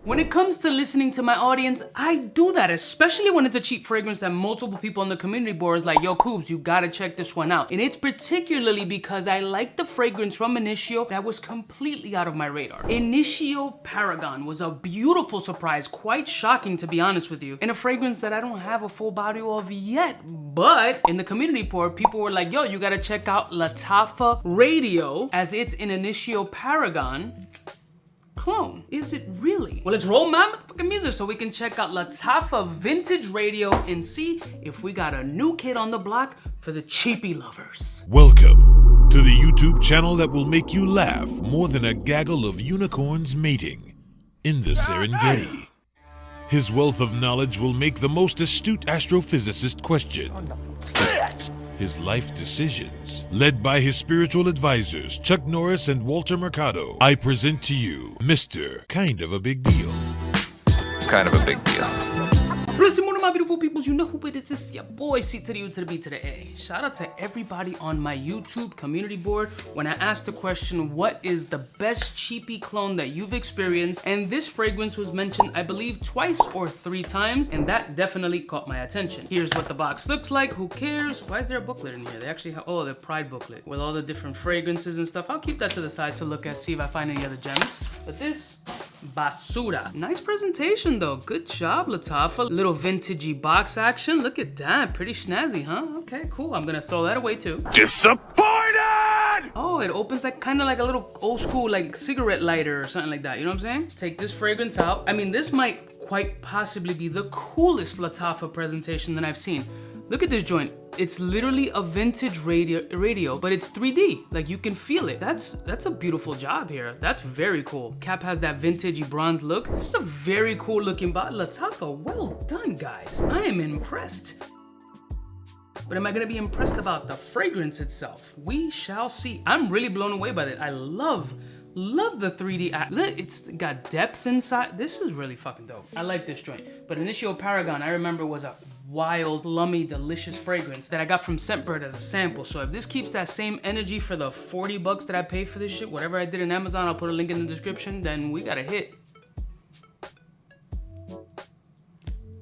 When it comes to listening to my audience, I do that, especially when it's a cheap fragrance that multiple people on the community board is like, yo, Coobs, you gotta check this one out. And it's particularly because I like the fragrance from Initio that was completely out of my radar. Initio Paragon was a beautiful surprise, quite shocking to be honest with you, and a fragrance that I don't have a full body of yet. But in the community board, people were like, yo, you gotta check out Lattafa Radio as it's an Initio Paragon clone. Is it really? Well, let's roll my motherfucking music so we can check out Lattafa Vintage Radio and see if we got a new kid on the block for the cheapy lovers. Welcome to the YouTube channel that will make you laugh more than a gaggle of unicorns mating in the Serengeti. His wealth of knowledge will make the most astute astrophysicist question his life decisions. Led by his spiritual advisors, Chuck Norris and Walter Mercado, I present to you Mr. Kind of a Big Deal. Kind of a big deal. Blessing one of my beautiful peoples, you know who it is. It's your boy, C to the U to the B to the A. Shout out to everybody on my YouTube community board when I asked the question, what is the best cheapy clone that you've experienced? And this fragrance was mentioned, I believe, twice or 3 times, and that definitely caught my attention. Here's what the box looks like. Who cares? Why is there a booklet in here? They actually have, oh, the Pride booklet with all the different fragrances and stuff. I'll keep that to the side to look at, see if I find any other gems. But this, basura. Nice presentation though. Good job, Lattafa. Little vintagey box action. Look at that. Pretty snazzy, huh? Okay, cool. I'm gonna throw that away too. Disappointed! Oh, it opens like kind of like a little old school like cigarette lighter or something like that. You know what I'm saying? Let's take this fragrance out. I mean, this might quite possibly be the coolest Lattafa presentation that I've seen. Look at this joint. It's literally a vintage radio, but it's 3D. Like you can feel it. That's a beautiful job here. That's very cool. Cap has that vintagey bronze look. This is a very cool looking bottle. Lattafa, well done, guys. I am impressed. But am I gonna be impressed about the fragrance itself? We shall see. I'm really blown away by it. I love the 3D act. It's got depth inside. This is really fucking dope. I like this joint. But Initio Paragon, I remember, was a wild, plummy, delicious fragrance that I got from Scentbird as a sample. So if this keeps that same energy for the 40 bucks that I paid for this shit, whatever I did in Amazon, I'll put a link in the description, then we got a hit.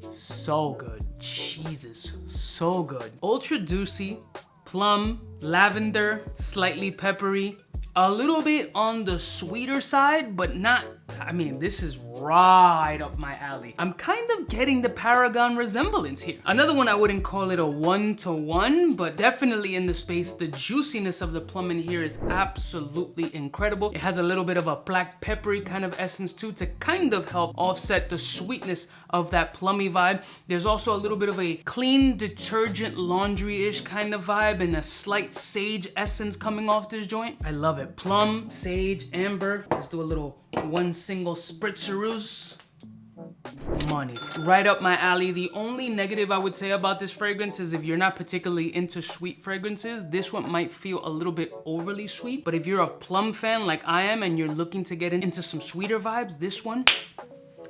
So good. Jesus, so good. Ultra juicy, plum, lavender, slightly peppery, a little bit on the sweeter side, but not, I mean, this is right up my alley. I'm kind of getting the Paragon resemblance here. Another one, I wouldn't call it a 1-to-1, but definitely in the space. The juiciness of the plum in here is absolutely incredible. It has a little bit of a black peppery kind of essence too to kind of help offset the sweetness of that plummy vibe. There's also a little bit of a clean detergent laundry-ish kind of vibe and a slight sage essence coming off this joint. I love it. Plum, sage, amber. Let's do a little one single spritzeroo. Money. Right up my alley. The only negative I would say about this fragrance is if you're not particularly into sweet fragrances, this one might feel a little bit overly sweet. But if you're a plum fan like I am and you're looking to get into some sweeter vibes, this one,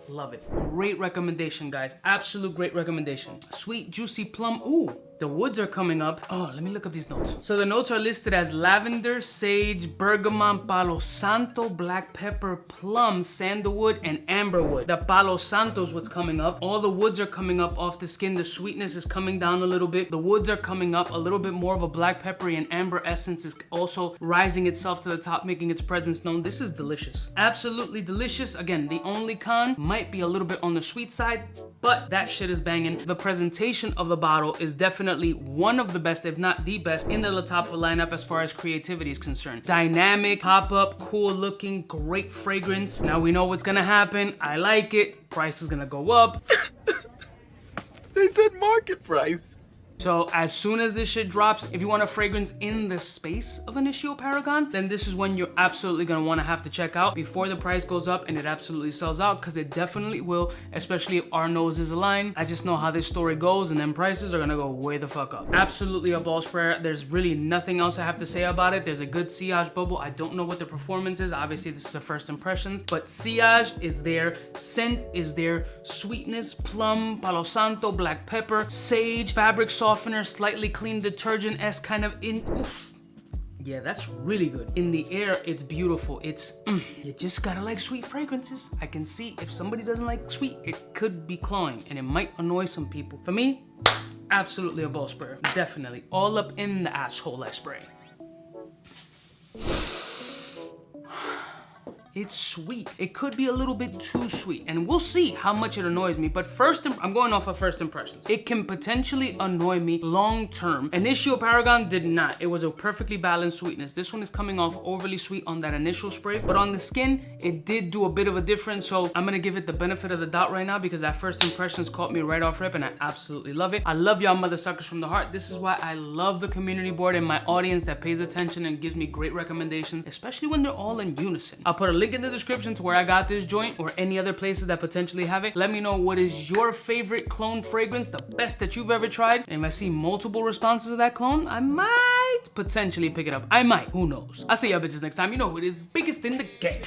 love it. Great recommendation, guys. Absolute great recommendation. Sweet, juicy plum. Ooh, the woods are coming up. Oh, let me look up these notes. So the notes are listed as lavender, sage, bergamot, palo santo, black pepper, plum, sandalwood, and amberwood. The palo santo is what's coming up. All the woods are coming up off the skin. The sweetness is coming down a little bit. The woods are coming up. A little bit more of a black peppery and amber essence is also rising itself to the top, making its presence known. This is delicious. Absolutely delicious. Again, the only con might be a little bit on the sweet side, but that shit is banging. The presentation of the bottle is definitely one of the best, if not the best, in the Lattafa lineup as far as creativity is concerned. Dynamic, pop-up, cool looking, great fragrance. Now we know what's gonna happen. I like it. Price is gonna go up. They said market price. So as soon as this shit drops, if you want a fragrance in the space of Initio Paragon, then this is when you're absolutely gonna wanna have to check out before the price goes up and it absolutely sells out, because it definitely will, especially if our noses align. I just know how this story goes, and then prices are gonna go way the fuck up. Absolutely a ball sprayer. There's really nothing else I have to say about it. There's a good sillage bubble. I don't know what the performance is. Obviously this is the first impressions, but sillage is there, scent is there, sweetness, plum, palo santo, black pepper, sage, fabric softener, slightly clean detergent-esque kind of in. Oof. Yeah, that's really good. In the air, it's beautiful. It's, you just gotta like sweet fragrances. I can see if somebody doesn't like sweet, it could be cloying and it might annoy some people. For me, absolutely a ball sprayer, definitely. All up in the asshole I spray. It's sweet. It could be a little bit too sweet, and we'll see how much it annoys me. But first, I'm going off of first impressions. It can potentially annoy me long term. Initio Paragon did not. It was a perfectly balanced sweetness. This one is coming off overly sweet on that initial spray, but on the skin, it did do a bit of a difference. So I'm gonna give it the benefit of the doubt right now because that first impressions caught me right off rip, and I absolutely love it. I love y'all mother suckers from the heart. This is why I love the community board and my audience that pays attention and gives me great recommendations, especially when they're all in unison. I'll put a link in the description to where I got this joint or any other places that potentially have it. Let me know what is your favorite clone fragrance, the best that you've ever tried. And if I see multiple responses of that clone, I might potentially pick it up. I might, who knows? I'll see y'all bitches next time. You know who it is, biggest in the game.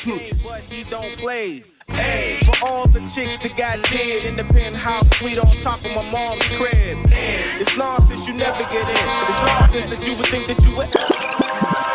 Smooches. But he don't play. Hey, for all the chicks that got dead in the penthouse suite on top of my mom's crib. It's nonsense you never get in. It's nonsense that you would think that you would.